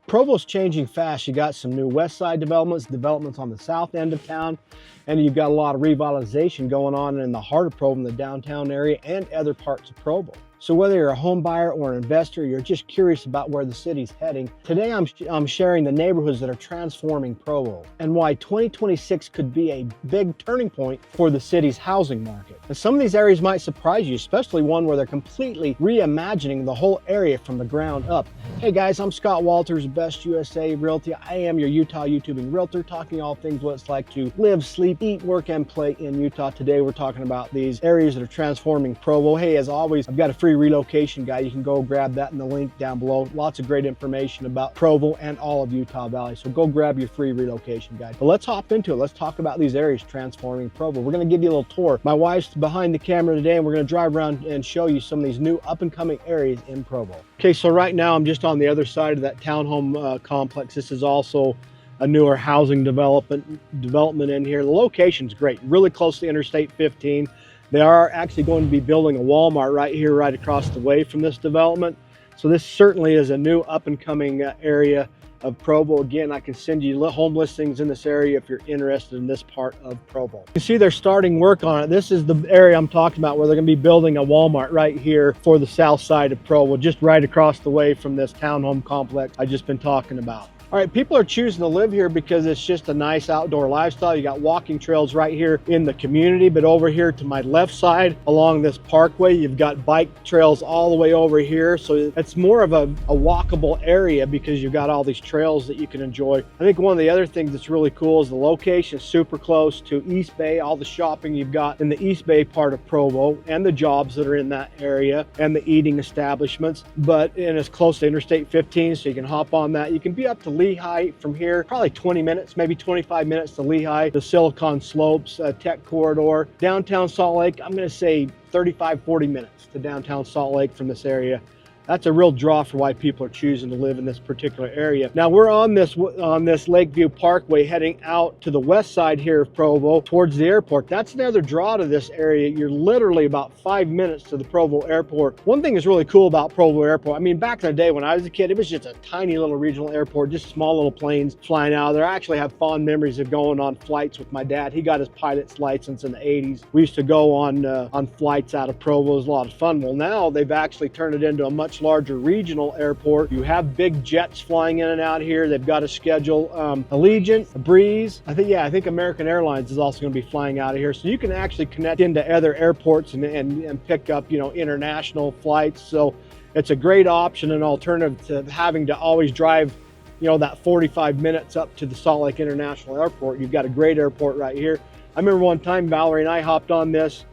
Provo's changing fast. You got some new Westside developments on the south end of town, and you've got a lot of revitalization going on in the heart of Provo, in the downtown area and other parts of Provo. So whether you're a home buyer or an investor, you're just curious about where the city's heading, today I'm sharing the neighborhoods that are transforming Provo and why 2026 could be a big turning point for the city's housing market. And some of these areas might surprise you, especially one where they're completely reimagining the whole area from the ground up. Hey guys, I'm Scott Walters, Best USA Realty. I am your Utah YouTubing realtor, talking all things what it's like to live, sleep, eat, work, and play in Utah. Today we're talking about these areas that are transforming Provo. Hey, as always, I've got a free relocation guide. You can go grab that in the link down below. Lots of great information about Provo and all of Utah Valley. So go grab your free relocation guide. But let's hop into it. Let's talk about these areas transforming Provo. We're going to give you a little tour. My wife's behind the camera today, and we're going to drive around and show you some of these new up and coming areas in Provo. Okay, so right now I'm just on the other side of that townhome complex. This is also a newer housing development in here. The location's great, really close to Interstate 15. They are actually going to be building a Walmart right here, right across the way from this development. So this certainly is a new up and coming area of Provo. Again, I can send you home listings in this area if you're interested in this part of Provo. You can see they're starting work on it. This is the area I'm talking about where they're going to be building a Walmart right here for the south side of Provo, just right across the way from this townhome complex I've just been talking about. All right, people are choosing to live here because it's just a nice outdoor lifestyle. You got walking trails right here in the community, but over here to my left side along this parkway, you've got bike trails all the way over here. So it's more of a walkable area because you've got all these trails that you can enjoy. I think one of the other things that's really cool is the location is super close to East Bay, all the shopping you've got in the East Bay part of Provo and the jobs that are in that area and the eating establishments, and it's close to Interstate 15, so you can hop on that. You can be up to Lehigh from here, probably 20 minutes, maybe 25 minutes to Lehigh, the Silicon Slopes, Tech Corridor. Downtown Salt Lake, I'm going to say 35-40 minutes to downtown Salt Lake from this area. That's a real draw for why people are choosing to live in this particular area. Now we're on this Lakeview Parkway heading out to the west side here of Provo towards the airport. That's another draw to this area. You're literally about 5 minutes to the Provo airport. One thing is really cool about Provo airport, I mean, back in the day when I was a kid, it was just a tiny little regional airport, just small little planes flying out of there. I actually have fond memories of going on flights with my dad. He got his pilot's license in the 80s. We used to go on flights out of Provo. It was a lot of fun. Well, now they've actually turned it into a much larger regional airport. You have big jets flying in and out here. They've got a schedule, Allegiant, Breeze. I think American Airlines is also going to be flying out of here. So you can actually connect into other airports and pick up, international flights. So it's a great option, an alternative to having to always drive, that 45 minutes up to the Salt Lake International Airport. You've got a great airport right here. I remember one time Valerie and I hopped on this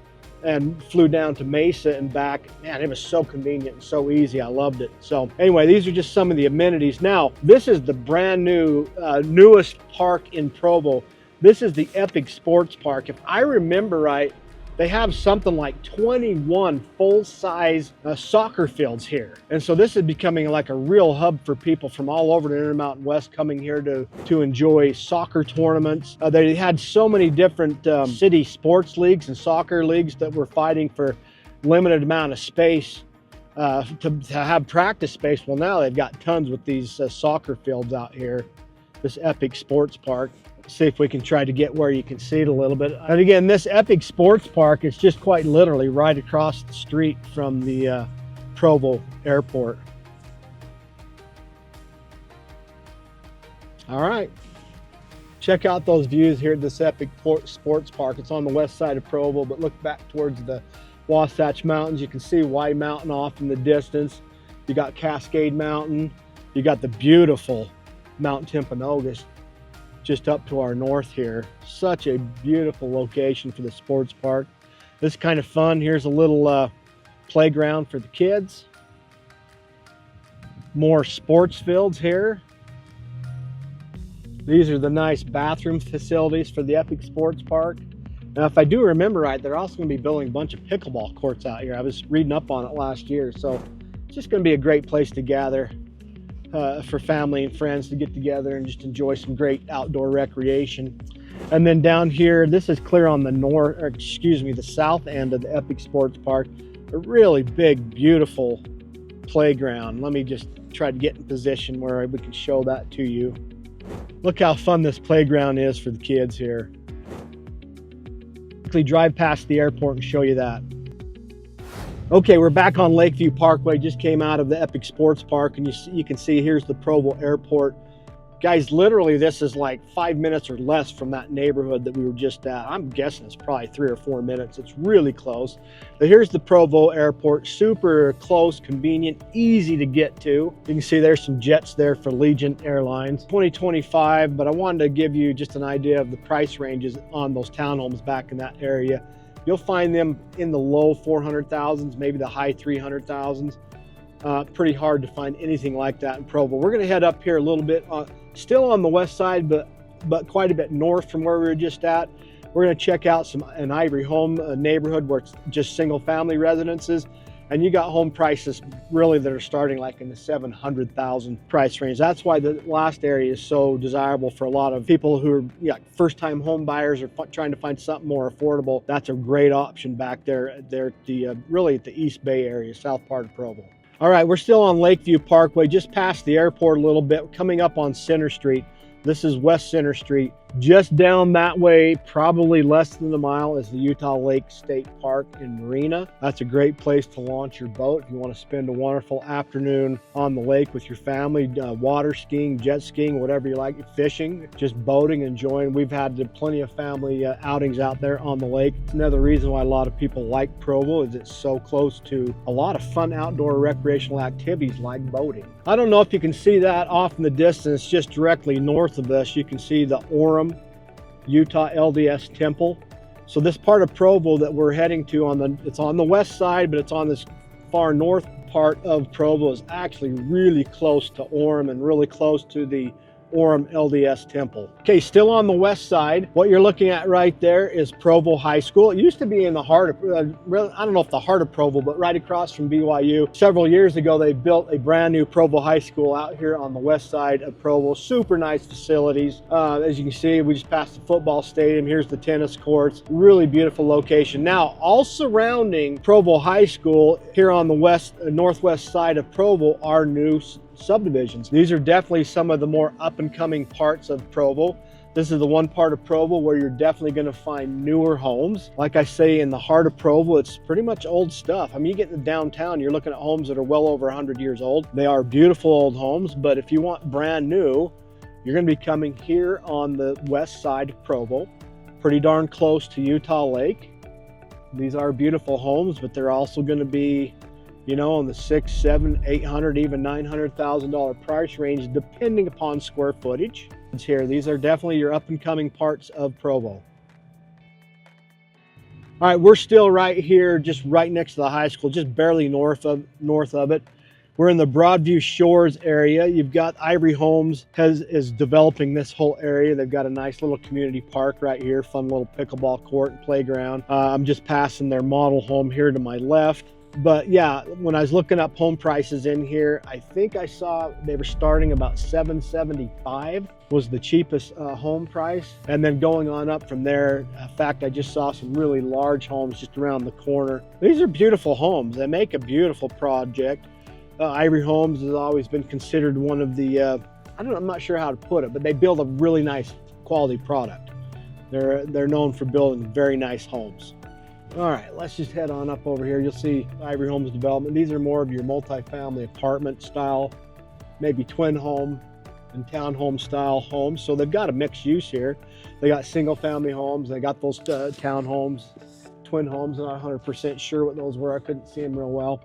and flew down to Mesa and back. Man, it was so convenient and so easy. I loved it. So anyway, these are just some of the amenities. Now, this is the brand new, newest park in Provo. This is the Epic Sports Park. If I remember right, they have something like 21 full-size soccer fields here. And so this is becoming like a real hub for people from all over the Intermountain West coming here to enjoy soccer tournaments. They had so many different city sports leagues and soccer leagues that were fighting for limited amount of space to have practice space. Well, now they've got tons with these soccer fields out here, this Epic Sports Park. See if we can try to get where you can see it a little bit. And again, this Epic Sports Park is just quite literally right across the street from the Provo airport. All right, check out those views here at this Epic Sports Park. It's on the west side of Provo, but look back towards the Wasatch Mountains. You can see White Mountain off in the distance. You got Cascade Mountain. You got the beautiful Mount Timpanogos just up to our north here. Such a beautiful location for the sports park. This is kind of fun. Here's a little playground for the kids. More sports fields here. These are the nice bathroom facilities for the Epic Sports Park. Now, if I do remember right, they're also going to be building a bunch of pickleball courts out here. I was reading up on it last year, so it's just going to be a great place to gather for family and friends to get together and just enjoy some great outdoor recreation. And then down here, this is clear on the the south end of the Epic Sports Park. A really big, beautiful playground. Let me just try to get in position where we can show that to you. Look how fun this playground is for the kids here. Quickly drive past the airport and show you that. Okay, we're back on Lakeview Parkway. Just came out of the Epic Sports Park, and you can see here's the Provo Airport. Guys, literally this is like 5 minutes or less from that neighborhood that we were just at. I'm guessing it's probably 3 or 4 minutes. It's really close. But here's the Provo Airport, super close, convenient, easy to get to. You can see there's some jets there for Allegiant Airlines. 2025, but I wanted to give you just an idea of the price ranges on those townhomes back in that area. You'll find them in the low 400,000s, maybe the high 300,000s. Pretty hard to find anything like that in Provo. We're going to head up here a little bit, still on the west side, but quite a bit north from where we were just at. We're going to check out an Ivory Home neighborhood where it's just single family residences, and you got home prices really that are starting like in the 700,000 price range. That's why the last area is so desirable for a lot of people who are first-time home buyers or trying to find something more affordable. That's a great option back there. They're really at the East Bay area, south part of Provo. All right, we're still on Lakeview Parkway, just past the airport a little bit, coming up on Center Street. This is West Center Street. Just down that way, probably less than a mile, is the Utah Lake State Park and Marina. That's a great place to launch your boat if you want to spend a wonderful afternoon on the lake with your family, water skiing, jet skiing, whatever you like, fishing, just boating, enjoying. We've had plenty of family outings out there on the lake. Another reason why a lot of people like Provo is it's so close to a lot of fun outdoor recreational activities like boating. I don't know if you can see that off in the distance, just directly north of us. You can see the Orem, Utah LDS Temple. So this part of Provo that we're heading to, it's on the west side, but it's on this far north part of Provo, is actually really close to Orem and really close to the Orem LDS Temple. Okay, still on the west side, what you're looking at right there is Provo High School. It used to be in the heart of, I don't know if the heart of Provo, but right across from BYU. Several years ago, they built a brand new Provo High School out here on the west side of Provo. Super nice facilities. As you can see, we just passed the football stadium. Here's the tennis courts. Really beautiful location. Now, all surrounding Provo High School here on the northwest side of Provo are new subdivisions. These are definitely some of the more up-and-coming parts of Provo. This is the one part of Provo where you're definitely going to find newer homes. Like I say, in the heart of Provo, it's pretty much old stuff. I mean, you get in the downtown, you're looking at homes that are well over 100 years old. They are beautiful old homes, but if you want brand new, you're going to be coming here on the west side of Provo, pretty darn close to Utah Lake. These are beautiful homes, but they're also going to be, you know, in the $600,000, $700,000, $800,000, even $900,000 price range, depending upon square footage. Here, these are definitely your up-and-coming parts of Provo. All right, we're still right here, just right next to the high school, just barely north of it. We're in the Broadview Shores area. You've got Ivory Homes is developing this whole area. They've got a nice little community park right here, fun little pickleball court and playground. I'm just passing their model home here to my left. But yeah, when I was looking up home prices in here, I think I saw they were starting about $775 was the cheapest home price, and then going on up from there. In fact, I just saw some really large homes just around the corner. These are beautiful homes. They make a beautiful project. Ivory Homes has always been considered one of the I'm not sure how to put it, but they build a really nice quality product. They're known for building very nice homes. All right, let's just head on up over here. You'll see Ivory Homes development. These are more of your multifamily apartment style, maybe twin home and townhome style homes. So they've got a mixed use here. They got single family homes. They got those townhomes, twin homes. I'm not 100% sure what those were. I couldn't see them real well.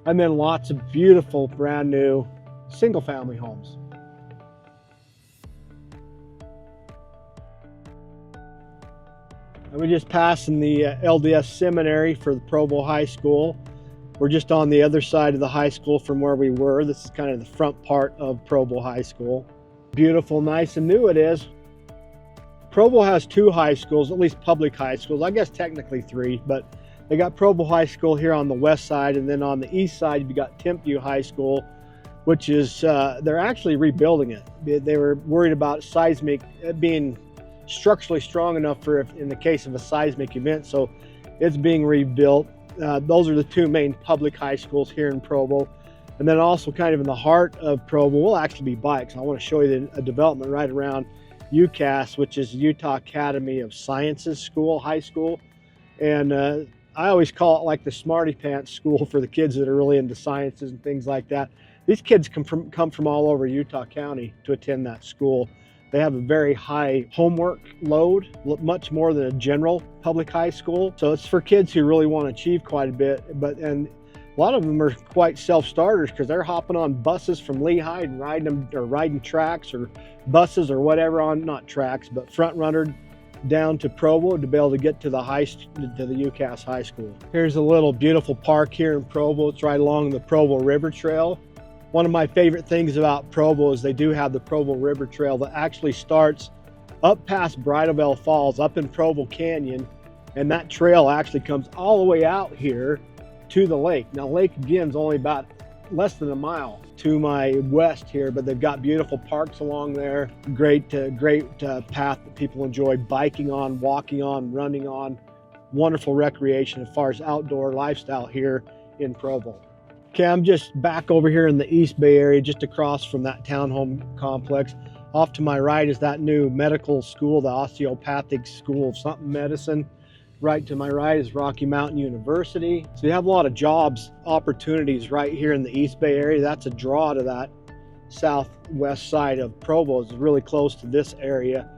And then lots of beautiful, brand new single family homes. And we're just passing the LDS Seminary for the Provo High School. We're just on the other side of the high school from where we were. This is kind of the front part of Provo High School. Beautiful, nice and new it is. Provo has 2 high schools, at least public high schools. I guess technically 3, but they got Provo High School here on the west side, and then on the east side you got Tempview High School, which is, they're actually rebuilding it. They were worried about seismic being structurally strong enough for in the case of a seismic event, so it's being rebuilt. Those are the 2 main public high schools here in Provo. And then also kind of in the heart of Provo will actually be bikes. I want to show you a development right around UCAS, which is Utah Academy of Sciences School, high school. And I always call it like the smarty pants school for the kids that are really into sciences and things like that. These kids come from all over Utah County to attend that school. They have a very high homework load, much more than a general public high school. So it's for kids who really want to achieve quite a bit. And a lot of them are quite self-starters because they're hopping on buses from Lehigh and riding tracks or buses or whatever on, not tracks, but FrontRunner down to Provo to be able to get to the UCAS High School. Here's a little beautiful park here in Provo. It's right along the Provo River Trail. One of my favorite things about Provo is they do have the Provo River Trail that actually starts up past Bridalveil Falls, up in Provo Canyon, and that trail actually comes all the way out here to the lake. Now, Lake again is only about less than a mile to my west here, but they've got beautiful parks along there. Great path that people enjoy biking on, walking on, running on. Wonderful recreation as far as outdoor lifestyle here in Provo. Okay, I'm just back over here in the East Bay area, just across from that townhome complex. Off to my right is that new medical school, the Osteopathic School of Something Medicine. Right to my right is Rocky Mountain University. So you have a lot of jobs opportunities right here in the East Bay area. That's a draw to that southwest side of Provo. It's really close to this area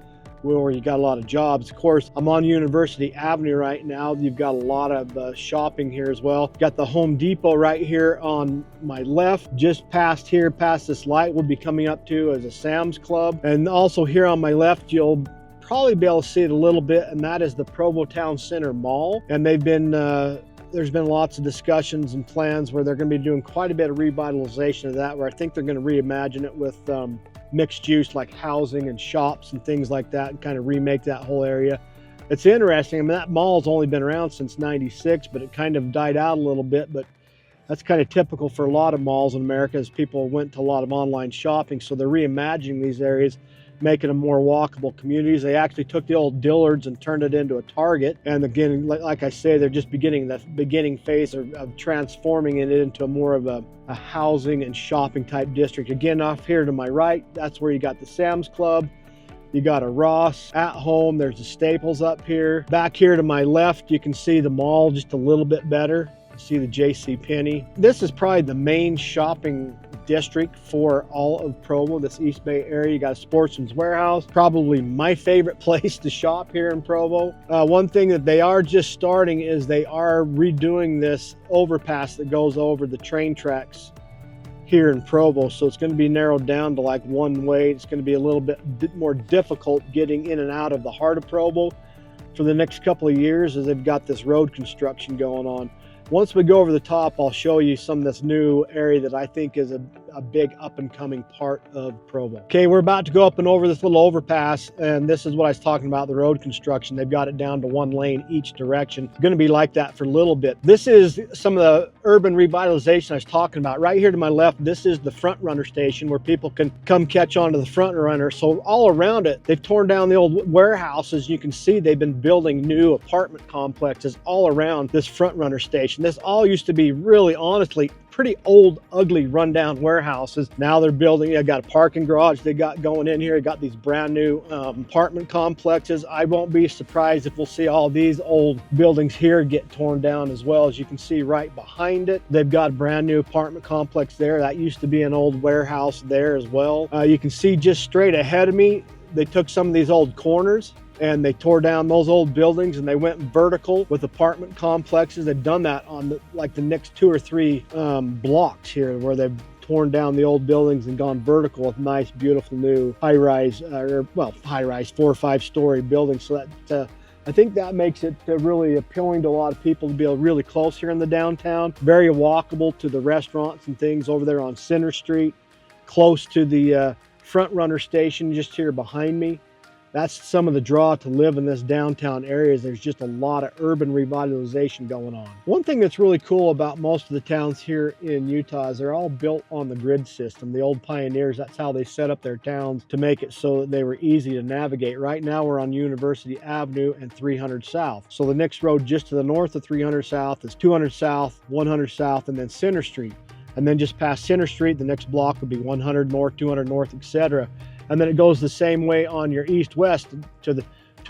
where you got a lot of jobs. Of course, I'm on University Avenue right now. You've got a lot of shopping here as well. Got the Home Depot right here on my left. Just past here, past this light, we'll be coming up to as a Sam's Club. And also here on my left, you'll probably be able to see it a little bit, and that is the Provo Towne Centre Mall. And they've been there's been lots of discussions and plans where they're going to be doing quite a bit of revitalization of that, where I think they're going to reimagine it with mixed use like housing and shops and things like that, and kind of remake that whole area. It's interesting. I mean, that mall's only been around since '96, but it kind of died out a little bit. But that's kind of typical for a lot of malls in America, as people went to a lot of online shopping. So they're reimagining these areas, making them more walkable communities. They actually took the old Dillard's and turned it into a Target. And again, like I say, they're just beginning the beginning phase of transforming it into more of a housing and shopping type district. Again, off here to my right, that's where you got the Sam's Club. You got a Ross at home. There's the Staples up here. Back here to my left, you can see the mall just a little bit better. See the JCPenney. This is probably the main shopping district for all of Provo, this East Bay area. You got a Sportsman's Warehouse, probably my favorite place to shop here in Provo. One thing that they are just starting is they are redoing this overpass that goes over the train tracks here in Provo. So it's going to be narrowed down to like one way. It's going to be a little bit more difficult getting in and out of the heart of Provo for the next couple of years, as they've got this road construction going on. Once we go over the top, I'll show you some of this new area that I think is a big up and coming part of Provo. Okay, we're about to go up and over this little overpass, and this is what I was talking about, the road construction. They've got it down to one lane each direction. It's going to be like that for a little bit. This is some of the urban revitalization I was talking about. Right here to my left, this is the FrontRunner station where people can come catch on to the FrontRunner. So all around it, they've torn down the old warehouses. You can see they've been building new apartment complexes all around this FrontRunner station. This all used to be really, honestly, pretty old, ugly, rundown warehouses. Now they're building, I got a parking garage they got going in here. I got these brand new apartment complexes. I won't be surprised if we'll see all these old buildings here get torn down as well. As you can see right behind it, they've got a brand new apartment complex there. That used to be an old warehouse there as well. You can see just straight ahead of me, they took some of these old corners and they tore down those old buildings and they went vertical with apartment complexes. They've done that on the next 2 or 3 blocks here, where they've torn down the old buildings and gone vertical with nice, beautiful new high-rise, 4 or 5 story buildings. So that I think that makes it really appealing to a lot of people to be really close here in the downtown. Very walkable to the restaurants and things over there on Center Street, close to the FrontRunner station just here behind me. That's some of the draw to live in this downtown area, is there's just a lot of urban revitalization going on. One thing that's really cool about most of the towns here in Utah is they're all built on the grid system. The old pioneers, that's how they set up their towns to make it so that they were easy to navigate. Right now we're on University Avenue and 300 South. So the next road just to the north of 300 South is 200 South, 100 South, and then Center Street. And then just past Center Street, the next block would be 100 North, 200 North, etc. And then it goes the same way on your east-west. To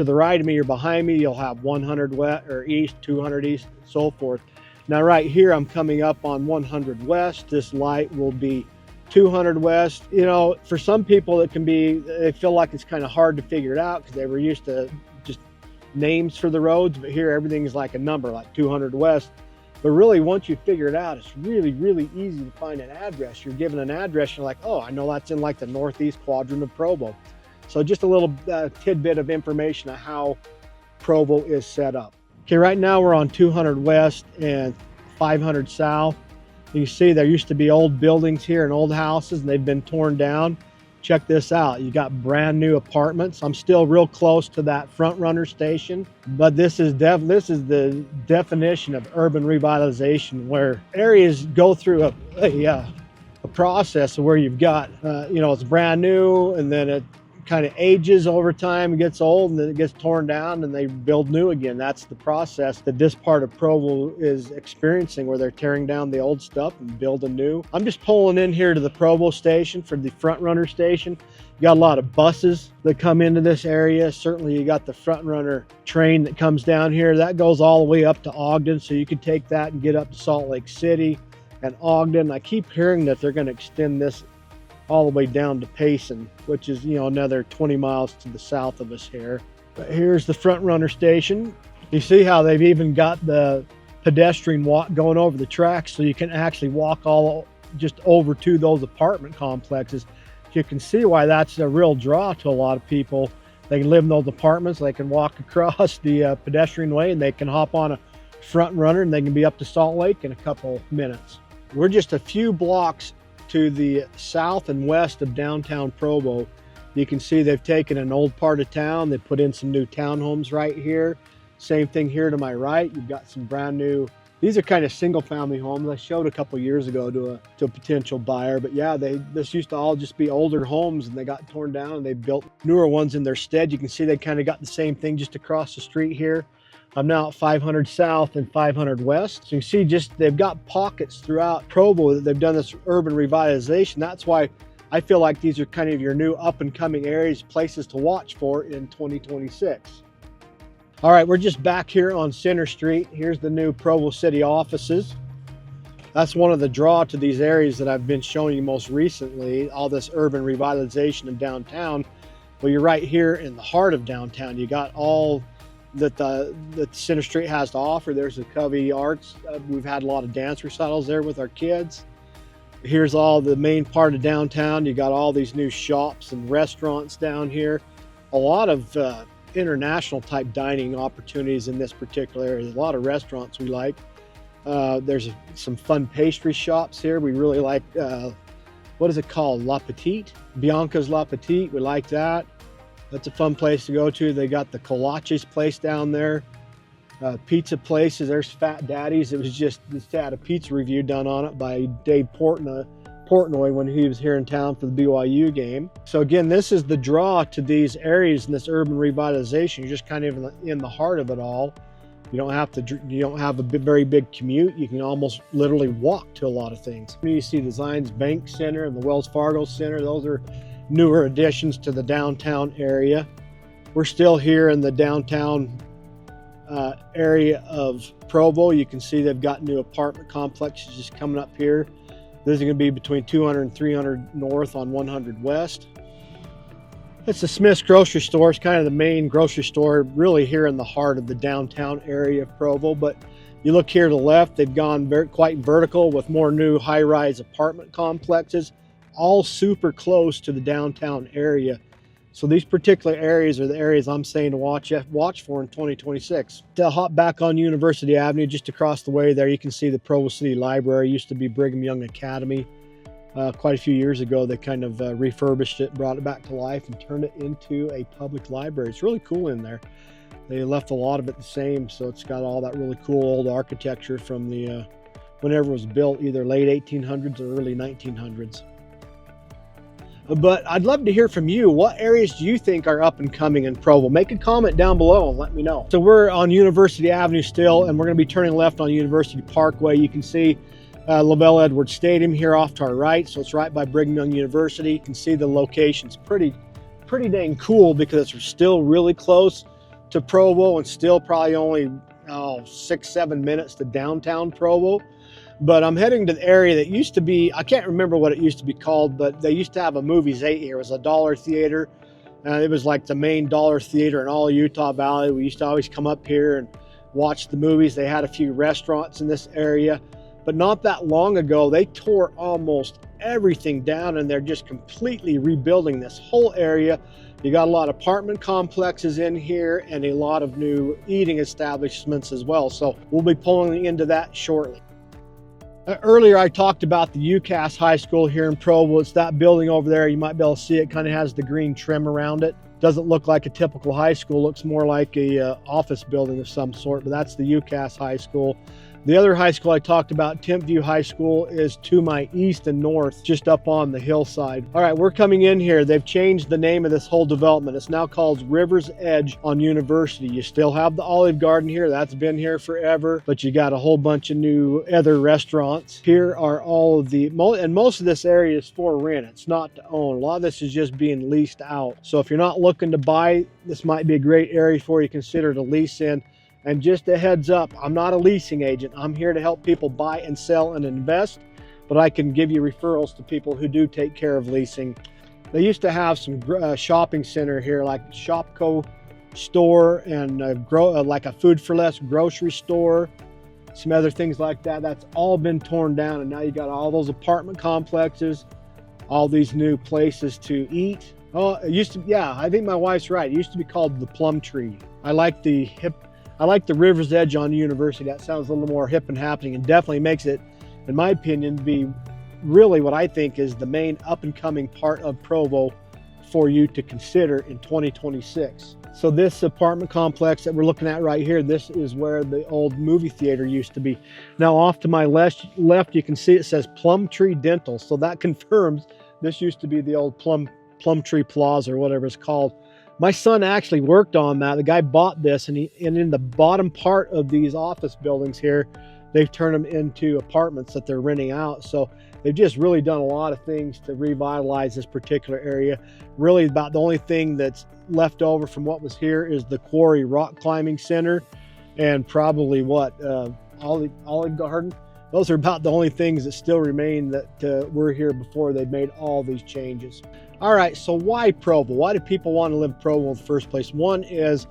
the right of me or behind me, you'll have 100 west or east, 200 east, and so forth. Now right here, I'm coming up on 100 west. This light will be 200 west. You know, for some people, it can be, they feel like it's kind of hard to figure it out because they were used to just names for the roads, but here everything is like a number, like 200 west. But really, once you figure it out, it's really, really easy to find an address. You're given an address, you're like, oh, I know that's in like the northeast quadrant of Provo. So just a little tidbit of information on how Provo is set up. Okay, right now we're on 200 west and 500 south. You see there used to be old buildings here and old houses, and they've been torn down. Check this out. You got brand new apartments. I'm still real close to that FrontRunner station, but this is the definition of urban revitalization, where areas go through a process where you've got, you know, it's brand new, and then it kind of ages over time, it gets old, and then it gets torn down and they build new again. That's the process that this part of Provo is experiencing, where they're tearing down the old stuff and building new. I'm just pulling in here to the Provo station for the FrontRunner station. You got a lot of buses that come into this area. Certainly you got the FrontRunner train that comes down here. That goes all the way up to Ogden, so you could take that and get up to Salt Lake City and Ogden. I keep hearing that they're going to extend this all the way down to Payson, which is, you know, another 20 miles to the south of us here. But here's the FrontRunner station. You see how they've even got the pedestrian walk going over the tracks, so you can actually walk all just over to those apartment complexes. You can see why that's a real draw to a lot of people. They can live in those apartments, they can walk across the pedestrian way, and they can hop on a FrontRunner and they can be up to Salt Lake in a couple minutes. We're just a few blocks to the south and west of downtown Provo. You can see they've taken an old part of town, they put in some new townhomes right here. Same thing here to my right. You've got some brand new, these are kind of single family homes I showed a couple years ago to a potential buyer. But yeah, this used to all just be older homes, and they got torn down and they built newer ones in their stead. You can see they kind of got the same thing just across the street here. I'm now at 500 south and 500 west. So you can see they've got pockets throughout Provo that they've done this urban revitalization. That's why I feel like these are kind of your new up and coming areas, places to watch for in 2026. All right, we're just back here on Center Street. Here's the new Provo City offices. That's one of the draw to these areas that I've been showing you most recently, all this urban revitalization in downtown. Well, you're right here in the heart of downtown. You got all that Center Street has to offer. There's the Covey Arts. We've had a lot of dance recitals there with our kids. Here's all the main part of downtown. You got all these new shops and restaurants down here. A lot of international type dining opportunities in this particular area. There's a lot of restaurants we like. There's some fun pastry shops here. We really like, what is it called? La Petite? Bianca's La Petite. We like that. That's a fun place to go to. They got the Kolaches place down there. Pizza places, there's Fat Daddy's. It was just had a pizza review done on it by Dave Portnoy when he was here in town for the BYU game. So again, this is the draw to these areas in this urban revitalization. You're just kind of in the heart of it all. You don't have a very big commute. You can almost literally walk to a lot of things. You see the Zions Bank Center and the Wells Fargo Center. Those are newer additions to the downtown area. We're still here in the downtown area of Provo. You can see they've got new apartment complexes just coming up here. This is going to be between 200 and 300 north on 100 west. It's the Smith's grocery store. It's kind of the main grocery store really here in the heart of the downtown area of Provo. But you look here to the left, they've gone quite vertical with more new high-rise apartment complexes, all super close to the downtown area. So these particular areas are the areas I'm saying to watch for in 2026. To hop back on University Avenue, just across the way there, you can see the Provo City Library. It used to be Brigham Young Academy. Quite a few years ago, they kind of refurbished it, brought it back to life, and turned it into a public library. It's really cool in there. They left a lot of it the same, so it's got all that really cool old architecture from the whenever it was built, either late 1800s or early 1900s. But I'd love to hear from you. What areas do you think are up and coming in Provo? Make a comment down below and let me know. So we're on University Avenue still, and we're going to be turning left on University Parkway. You can see Lavelle Edwards Stadium here off to our right, so it's right by Brigham Young University. You can see the location's pretty dang cool because it's still really close to Provo and still probably only 6-7 minutes to downtown Provo. But I'm heading to the area that used to be, I can't remember what it used to be called, but they used to have a Movies 8 here. It was a dollar theater. It was like the main dollar theater in all Utah Valley. We used to always come up here and watch the movies. They had a few restaurants in this area, but not that long ago, they tore almost everything down and they're just completely rebuilding this whole area. You got a lot of apartment complexes in here and a lot of new eating establishments as well. So we'll be pulling into that shortly. Earlier, I talked about the UCAS High School here in Provo. It's that building over there. You might be able to see it. Kind of has the green trim around it. Doesn't look like a typical high school. Looks more like a office building of some sort, but that's the UCAS High School. The other high school I talked about, Timpview High School, is to my east and north, just up on the hillside. All right, we're coming in here. They've changed the name of this whole development. It's now called River's Edge on University. You still have the Olive Garden here. That's been here forever, but you got a whole bunch of new other restaurants. Here are all of the, and most of this area is for rent. It's not to own. A lot of this is just being leased out. So if you're not looking to buy, this might be a great area for you to consider to lease in. And just a heads up, I'm not a leasing agent. I'm here to help people buy and sell and invest, but I can give you referrals to people who do take care of leasing. They used to have some shopping center here, like Shopko store and like a Food for Less grocery store, some other things like that. That's all been torn down, and now you got all those apartment complexes, all these new places to eat. Oh, it used to, yeah, I think my wife's right. It used to be called the Plum Tree. I like the River's Edge on University. That sounds a little more hip and happening and definitely makes it, in my opinion, be really what I think is the main up and coming part of Provo for you to consider in 2026. So this apartment complex that we're looking at right here, this is where the old movie theater used to be. Now off to my left, you can see it says Plum Tree Dental. So that confirms this used to be the old Plum Tree Plaza or whatever it's called. My son actually worked on that. The guy bought this, and in the bottom part of these office buildings here, they've turned them into apartments that they're renting out. So they've just really done a lot of things to revitalize this particular area. Really about the only thing that's left over from what was here is the Quarry Rock Climbing Center and probably Olive Garden. Those are about the only things that still remain that were here before they made all these changes. All right, so why Provo? Why do people want to live in Provo in the first place? One is,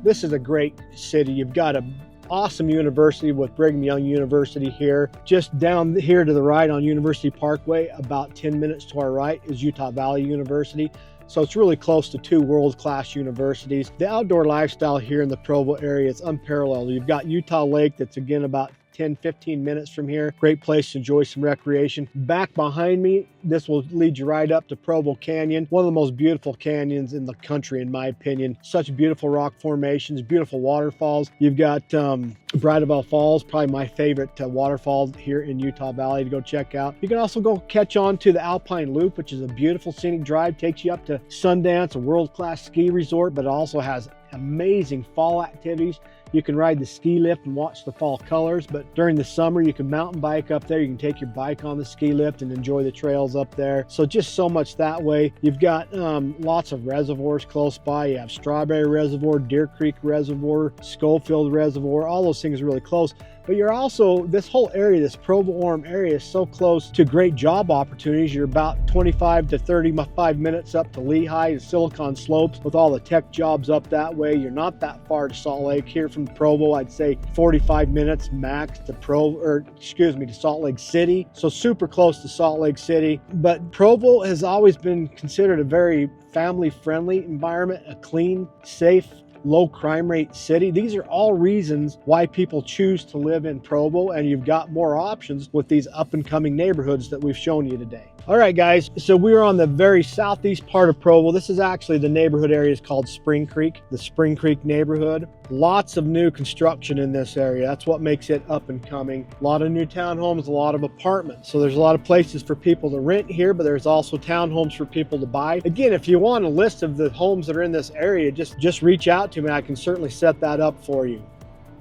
this is a great city. You've got an awesome university with Brigham Young University here. Just down here to the right on University Parkway, about 10 minutes to our right, is Utah Valley University. So it's really close to two world-class universities. The outdoor lifestyle here in the Provo area is unparalleled. You've got Utah Lake that's again about 10-15 minutes from here. Great place to enjoy some recreation. Back behind me, this will lead you right up to Provo Canyon, one of the most beautiful canyons in the country, in my opinion. Such beautiful rock formations, beautiful waterfalls. You've got Bridalveil Falls, probably my favorite waterfall here in Utah Valley to go check out. You can also go catch on to the Alpine Loop, which is a beautiful scenic drive. Takes you up to Sundance, a world-class ski resort, but it also has amazing fall activities. You can ride the ski lift and watch the fall colors, but during the summer you can mountain bike up there. You can take your bike on the ski lift and enjoy the trails up there. So just so much that way. You've got lots of reservoirs close by. You have Strawberry Reservoir, Deer Creek Reservoir, Schofield Reservoir, all those things are really close. But you're also, this whole area, this Provo-Orem area is so close to great job opportunities. You're about 25 to 35 minutes up to Lehigh and Silicon Slopes with all the tech jobs up that way. You're not that far to Salt Lake. Here from Provo, I'd say 45 minutes max to to Salt Lake City. So super close to Salt Lake City. But Provo has always been considered a very family-friendly environment, a clean, safe, low crime rate city. These are all reasons why people choose to live in Provo, and you've got more options with these up and coming neighborhoods that we've shown you today. All right, guys, so we're on the very southeast part of Provo. This is actually the neighborhood area is called Spring Creek, the Spring Creek neighborhood. Lots of new construction in this area. That's what makes it up and coming. A lot of new townhomes, a lot of apartments. So there's a lot of places for people to rent here, but there's also townhomes for people to buy. Again, if you want a list of the homes that are in this area, just reach out to me. I can certainly set that up for you.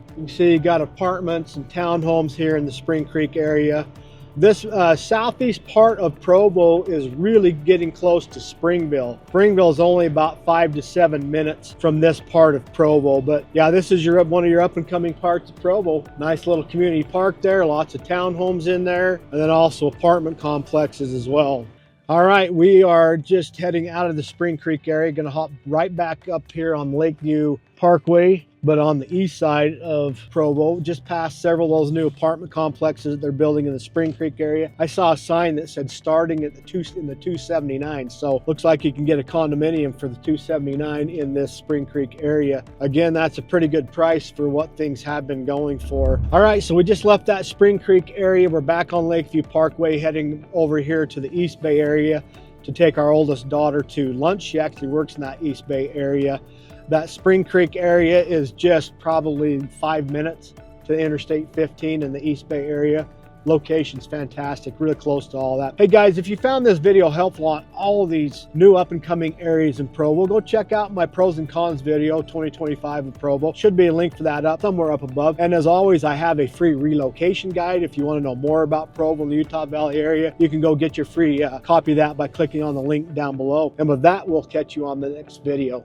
You can see you got apartments and townhomes here in the Spring Creek area. This southeast part of Provo is really getting close to Springville. Springville is only about 5 to 7 minutes from this part of Provo. But yeah, this is one of your up and coming parts of Provo. Nice little community park there, lots of townhomes in there, and then also apartment complexes as well. All right, we are just heading out of the Spring Creek area. Gonna hop right back up here on Lakeview Parkway, but on the east side of Provo, just past several of those new apartment complexes that they're building in the Spring Creek area. I saw a sign that said starting at the 279, so looks like you can get a condominium for the 279 in this Spring Creek area. Again, that's a pretty good price for what things have been going for. All right, so we just left that Spring Creek area. We're back on Lakeview Parkway, heading over here to the East Bay area to take our oldest daughter to lunch. She actually works in that East Bay area. That Spring Creek area is just probably 5 minutes to Interstate 15 in the East Bay area. Location's fantastic, really close to all that. Hey guys, if you found this video helpful on all of these new up and coming areas in Provo, go check out my pros and cons video, 2025 in Provo. Should be a link for that up somewhere up above. And as always, I have a free relocation guide. If you want to know more about Provo and the Utah Valley area, you can go get your free copy of that by clicking on the link down below. And with that, we'll catch you on the next video.